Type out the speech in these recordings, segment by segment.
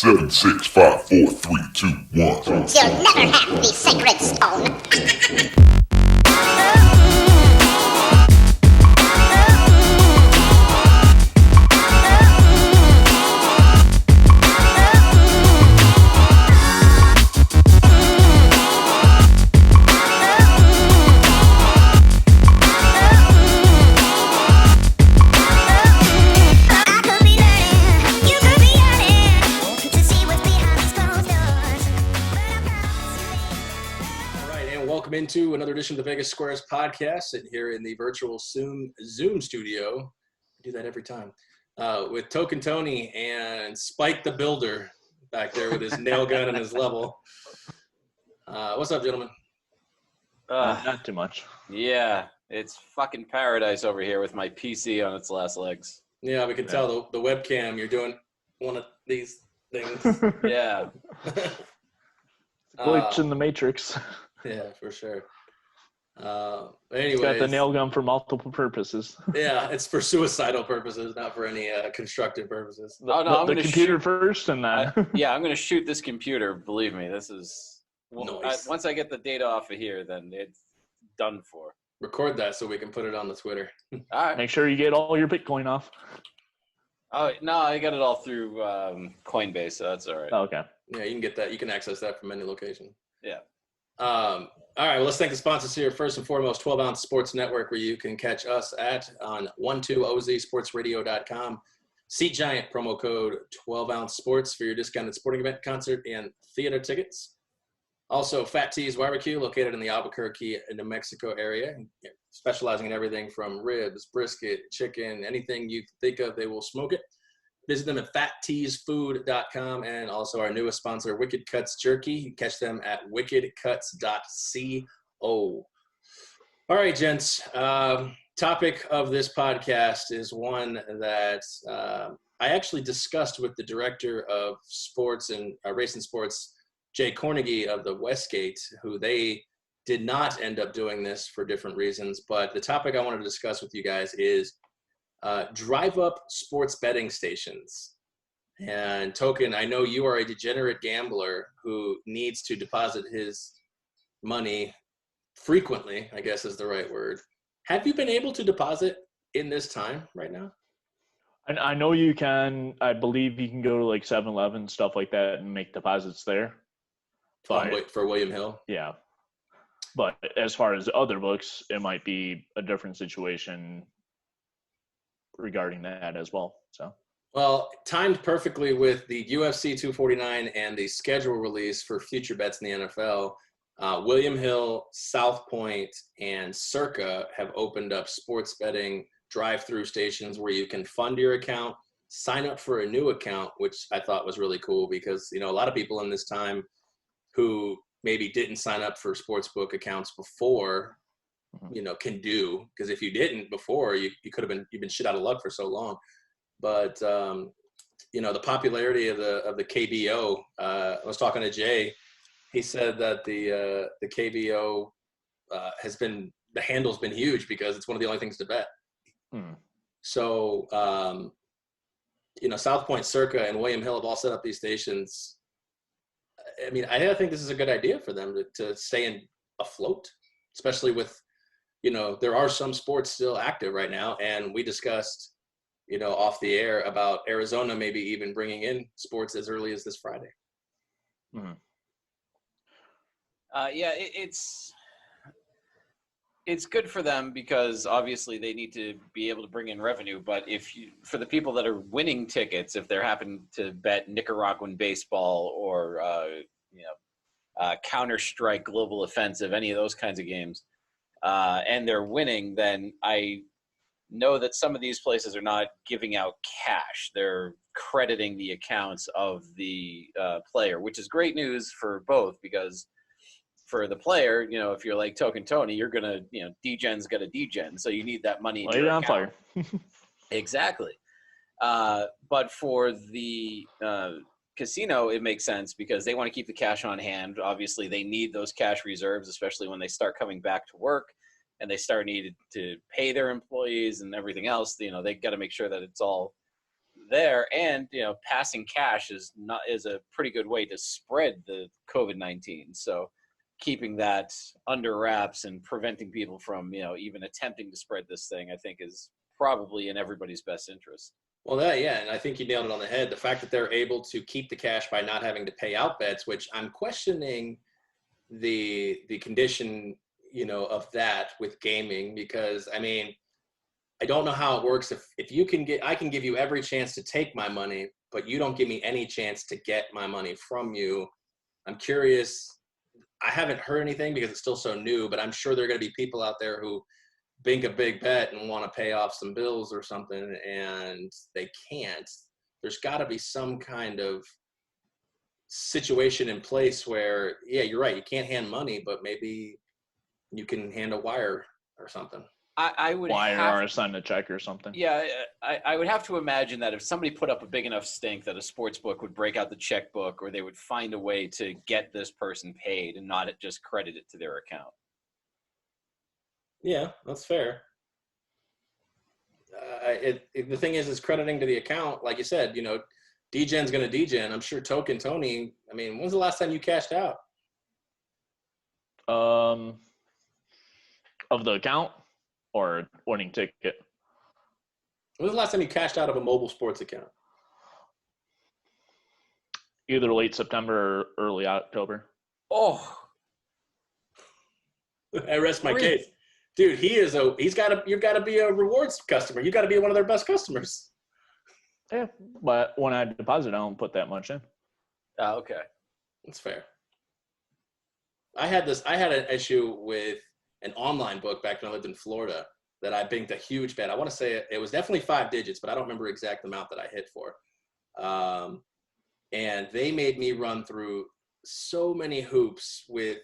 7, 6, 5, 4, 3, 2, 1. You'll never have the sacred stone. Into another edition of the Vegas Squares podcast, sitting here in the virtual Zoom studio. I do that every time with Token Tony and Spike the Builder back there with his nail gun and his level. What's up, gentlemen? Not too much. Yeah, it's fucking paradise over here with my PC on its last legs. Yeah, we can tell the webcam. You're doing one of these things. Yeah. Glitch in the Matrix. Yeah, for sure. Anyways, got the nail gun for multiple purposes. Yeah, it's for suicidal purposes, not for any constructive purposes. I'm the computer first, and that. I'm going to shoot this computer. Believe me, this is. Nice. Once I get the data off of here, then it's done for. Record that so we can put it on the Twitter. All right. Make sure you get all your Bitcoin off. Oh no, I got it all through Coinbase, so that's all right. Oh, okay. Yeah, you can get that. You can access that from any location. Yeah. All right, well, let's thank the sponsors here. First and foremost, 12 Ounce Sports Network, where you can catch us on 12ozsportsradio.com. Seat Giant, promo code 12 Ounce Sports for your discounted sporting event, concert, and theater tickets. Also, Fat T's Barbecue, located in the Albuquerque, New Mexico area, specializing in everything from ribs, brisket, chicken, anything you think of, they will smoke it. Visit them at fatteesfood.com, and also our newest sponsor, Wicked Cuts Jerky. You can catch them at wickedcuts.co. All right, gents. Topic of this podcast is one that I actually discussed with the director of sports and racing sports, Jay Cornegie of the Westgate, who they did not end up doing this for different reasons. But the topic I wanted to discuss with you guys is drive-up sports betting stations. And Token, I know you are a degenerate gambler who needs to deposit his money frequently, I guess is the right word. Have you been able to deposit in this time right now? And I know you can. I believe you can go to like 7-Eleven, stuff like that, and make deposits there. For William Hill? Yeah. But as far as other books, it might be a different situation regarding that as well. So, well, timed perfectly with the UFC 249 and the schedule release for future bets in the NFL. William Hill, South Point, and Circa have opened up sports betting drive-through stations where you can fund your account, sign up for a new account, which I thought was really cool because, you know, a lot of people in this time who maybe didn't sign up for sportsbook accounts before, you know, can do, because if you didn't before, you've been shit out of luck for so long. But you know, the popularity of the KBO. I was talking to Jay. He said that the KBO the handle's been huge because it's one of the only things to bet. So you know, South Point, Circa, and William Hill have all set up these stations. I mean, I think this is a good idea for them to stay afloat, especially with, you know, there are some sports still active right now. And we discussed, you know, off the air about Arizona maybe even bringing in sports as early as this Friday. Mm-hmm. Yeah, it's good for them because obviously they need to be able to bring in revenue. But for the people that are winning tickets, if they're happen to bet Nicaraguan baseball or Counter-Strike Global Offensive, any of those kinds of games, and they're winning, then I know that some of these places are not giving out cash. They're crediting the accounts of the player, which is great news for both because for the player, you know, if you're like Token Tony, you're going to, you know, Degen's got a Degen, so you need that money in your account. Fire. Exactly. But for the casino, it makes sense because they want to keep the cash on hand. Obviously, they need those cash reserves, especially when they start coming back to work and they start needing to pay their employees and everything else. You know, they got to make sure that it's all there, and passing cash is a pretty good way to spread the COVID-19. So keeping that under wraps and preventing people from even attempting to spread this thing, I think, is probably in everybody's best interest. Well, and I think you nailed it on the head. The fact that they're able to keep the cash by not having to pay out bets, which I'm questioning the condition, of that with gaming, because I don't know how it works. If you can I can give you every chance to take my money, but you don't give me any chance to get my money from you. I'm curious. I haven't heard anything because it's still so new, but I'm sure there are going to be people out there who bank a big bet and want to pay off some bills or something, and they can't. There's got to be some kind of situation in place where, yeah, you're right, you can't hand money, but maybe you can hand a wire or something. I would wire or send a check or something. Yeah, I would have to imagine that if somebody put up a big enough stink, that a sports book would break out the checkbook, or they would find a way to get this person paid and not just credit it to their account. Yeah, that's fair. The thing is crediting to the account, like you said, Degen's going to Degen. I'm sure Token Tony, when's the last time you cashed out? Of the account or winning ticket? When's the last time you cashed out of a mobile sports account? Either late September or early October. Oh, I rest my case. Dude, you've got to be a rewards customer. You got to be one of their best customers. Yeah, but when I deposit, I don't put that much in. Oh, okay. That's fair. I had an issue with an online book back when I lived in Florida that I banked a huge bet. I want to say it was definitely 5 digits, but I don't remember exact amount that I hit for. And they made me run through so many hoops with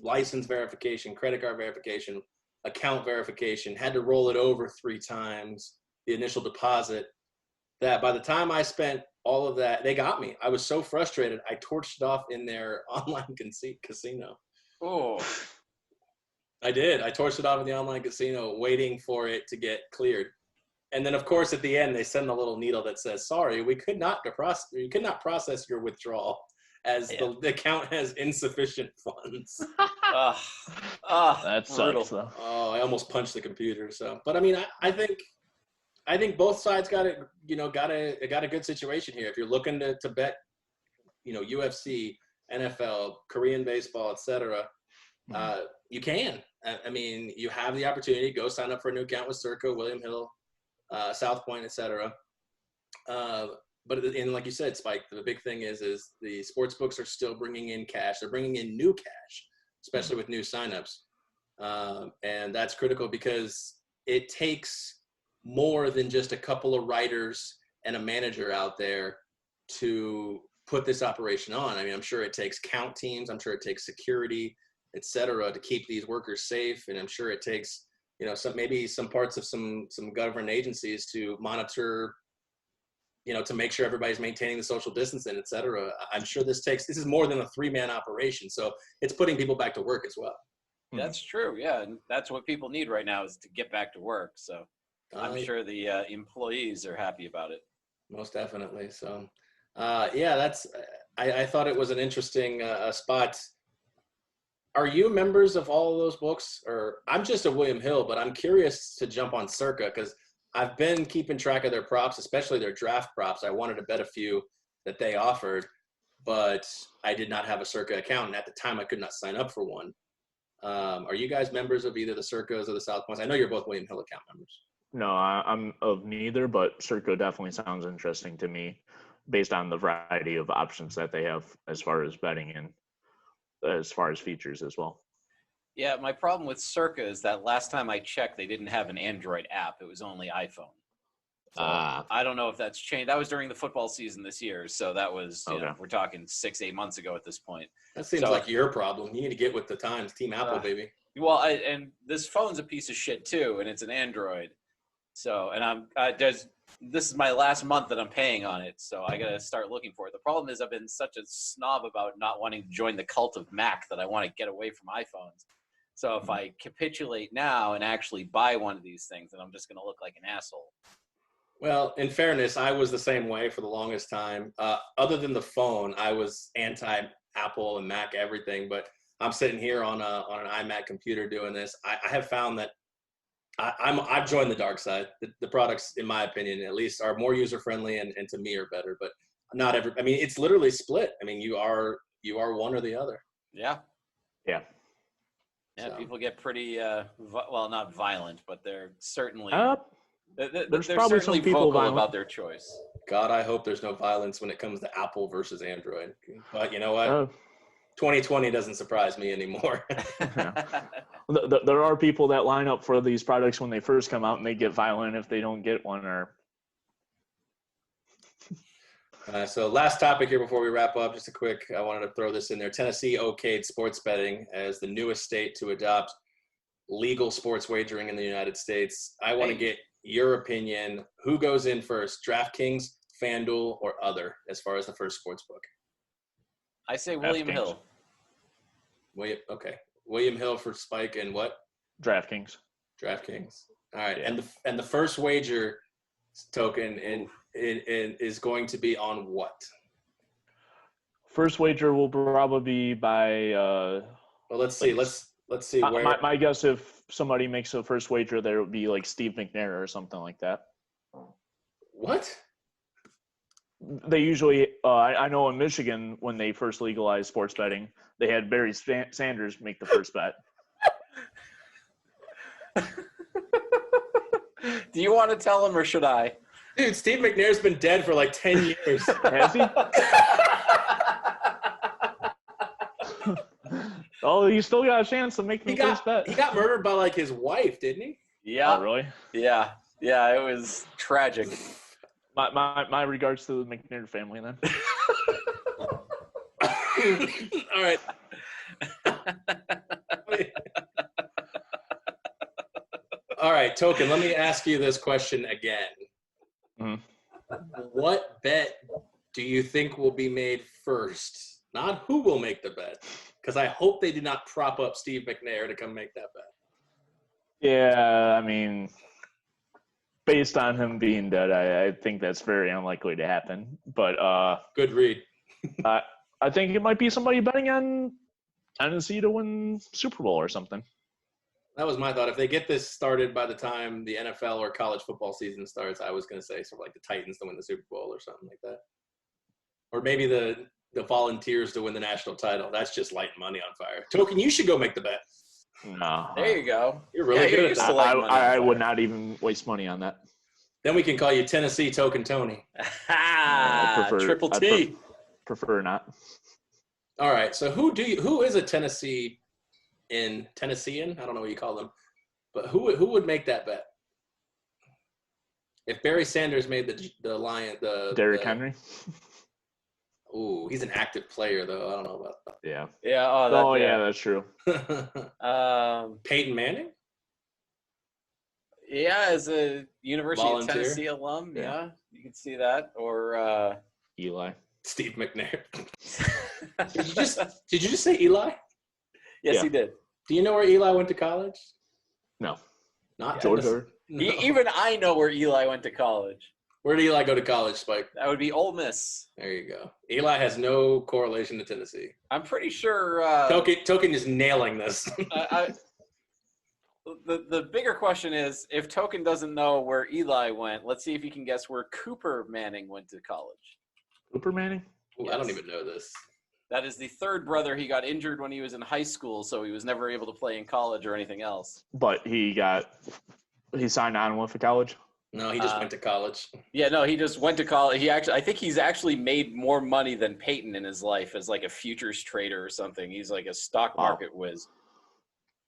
license verification, credit card verification, account verification, had to roll it over 3 times, the initial deposit, that by the time I spent all of that, they got me. I was so frustrated. I torched it off in their online casino. Oh, I did. I torched it off in the online casino, waiting for it to get cleared. And then, of course, at the end, they send a little needle that says, "Sorry, we could not process your withdrawal as the account has insufficient funds." That brutal. sucks, though. Oh, I almost punched the computer. So, but I think both sides got a good situation here. If you're looking to bet, UFC, NFL, Korean baseball, etc., you can. You have the opportunity to go sign up for a new account with Circa, William Hill, South Point, etc. But like you said, Spike, the big thing is the sports books are still bringing in cash. They're bringing in new cash, especially with new signups, and that's critical because it takes more than just a couple of writers and a manager out there to put this operation on. I'm sure it takes count teams. I'm sure it takes security, et cetera, to keep these workers safe. And I'm sure it takes, some parts of some government agencies to monitor, to make sure everybody's maintaining the social distancing, et cetera. I'm sure this is more than a 3-man operation. So it's putting people back to work as well. That's true. Yeah. And that's what people need right now, is to get back to work. So I'm sure the employees are happy about it. Most definitely. So, I thought it was an interesting spot. Are you members of all of those books? Or I'm just a William Hill, but I'm curious to jump on Circa because I've been keeping track of their props, especially their draft props. I wanted to bet a few that they offered, but I did not have a Circa account. And at the time, I could not sign up for one. Are you guys members of either the Circas or the South Points? I know you're both William Hill account members. No, I'm of neither, but Circa definitely sounds interesting to me based on the variety of options that they have as far as betting and as far as features as well. Yeah, my problem with Circa is that last time I checked, they didn't have an Android app. It was only iPhone. So I don't know if that's changed. That was during the football season this year. So that was, we're talking 6-8 months ago at this point. That seems like your problem. You need to get with the times. Team Apple, baby. Well, and this phone's a piece of shit too, and it's an Android. So, and this is my last month that I'm paying on it, so I got to start looking for it. The problem is I've been such a snob about not wanting to join the cult of Mac that I want to get away from iPhones. So if I capitulate now and actually buy one of these things, then I'm just going to look like an asshole. Well, in fairness, I was the same way for the longest time. Other than the phone, I was anti-Apple and Mac everything. But I'm sitting here on an iMac computer doing this. I have found that I've joined the dark side. The products, in my opinion, at least, are more user friendly and to me are better. But not every. I mean, it's literally split. I mean, you are one or the other. Yeah. Yeah. Yeah, So. people get pretty well, not violent, but they're certainly they're There's probably certainly some people vocal violent. about their choice. God, I hope there's no violence when it comes to Apple versus Android. But you know what? Uh, 2020 doesn't surprise me anymore. There are people that line up for these products when they first come out, and they get violent if they don't get one. Or So last topic here before we wrap up, just a quick, I wanted to throw this in there. Tennessee okayed sports betting as the newest state to adopt legal sports wagering in the United States. I want to get your opinion. Who goes in first, DraftKings, FanDuel, or other as far as the first sports book? I say William DraftKings. Hill. Okay. William Hill for Spike and what? DraftKings. DraftKings. All right. Yeah. And the first wager token is going to be on what? First wager will probably be by. Well, let's see. Let's see where. My guess, if somebody makes a first wager, there would be like Steve McNair or something like that. What? They usually, I know in Michigan, when they first legalized sports betting, they had Barry Sanders make the first bet. Do you want to tell him or should I? Dude, Steve McNair's been dead for like 10 years. Has he? Oh, you still got a chance to make the first bet. He got murdered by like his wife, didn't he? Yeah. Oh, really? Yeah. Yeah, it was tragic. My regards to the McNair family then. All right. All right, Token, let me ask you this question again. Mhm. What bet do you think will be made first? Not who will make the bet, because I hope they did not prop up Steve McNair to come make that bet. Yeah, I mean, based on him being dead, I think that's very unlikely to happen. But Good read. I think it might be somebody betting on Tennessee to win Super Bowl or something. That was my thought. If they get this started by the time the NFL or college football season starts, I was going to say sort of like the Titans to win the Super Bowl or something like that. Or maybe the Volunteers to win the national title. That's just lighting money on fire. Token, you should go make the bet. No. There you go. You're really good at that. I would not even waste money on that. Then we can call you Tennessee Token Tony. Triple T. Prefer not. All right. So who is a Tennessean? I don't know what you call them, but who would make that bet? If Barry Sanders made the Lion, Derrick Henry. Ooh, he's an active player though. I don't know about that. Yeah. Yeah. Yeah, that's true. Peyton Manning. Yeah, as a University Volunteer. of Tennessee alum, Yeah. yeah, you can see that. Or Eli. Steve McNair. Did you just say Eli? yes, Yeah. he did. Do you know where Eli went to college? No. Not Georgia. Tennessee. No. Even I know where Eli went to college. Where did Eli go to college, Spike? That would be Ole Miss. There you go. Eli has no correlation to Tennessee. I'm pretty sure. Token is nailing this. The bigger question is, if Token doesn't know where Eli went, let's see if he can guess where Cooper Manning went to college. Cooper Manning? Ooh, I don't even know this. That is the third brother. He got injured when he was in high school, so he was never able to play in college or anything else. But he signed on with the college? No, he just went to college. Yeah, no, he just went to college. I think he's actually made more money than Peyton in his life as like a futures trader or something. He's like a stock market whiz.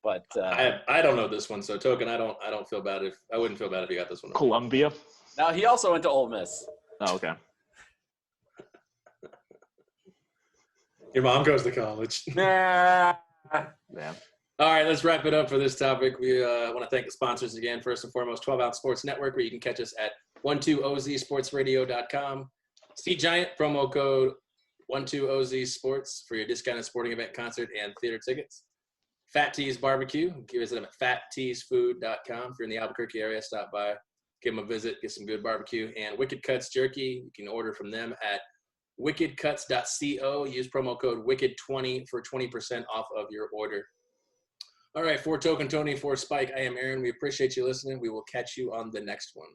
But I don't know this one, so Token, I wouldn't feel bad if you got this one. Columbia? now he also went to Ole Miss. Oh, okay. Your mom goes to college. Nah. Yeah. All right, let's wrap it up for this topic. We want to thank the sponsors again. First and foremost, 12 Ounce Sports Network, where you can catch us at 12ozsportsradio.com. Sea Giant, promo code 12ozsports for your discounted sporting event, concert, and theater tickets. Fat Tees Barbecue, visit them at fatteesfood.com. If you're in the Albuquerque area, stop by. Give them a visit, get some good barbecue. And Wicked Cuts Jerky, you can order from them at wickedcuts.co. Use promo code WICKED20 for 20% off of your order. All right, for Token Tony, for Spike, I am Aaron. We appreciate you listening. We will catch you on the next one.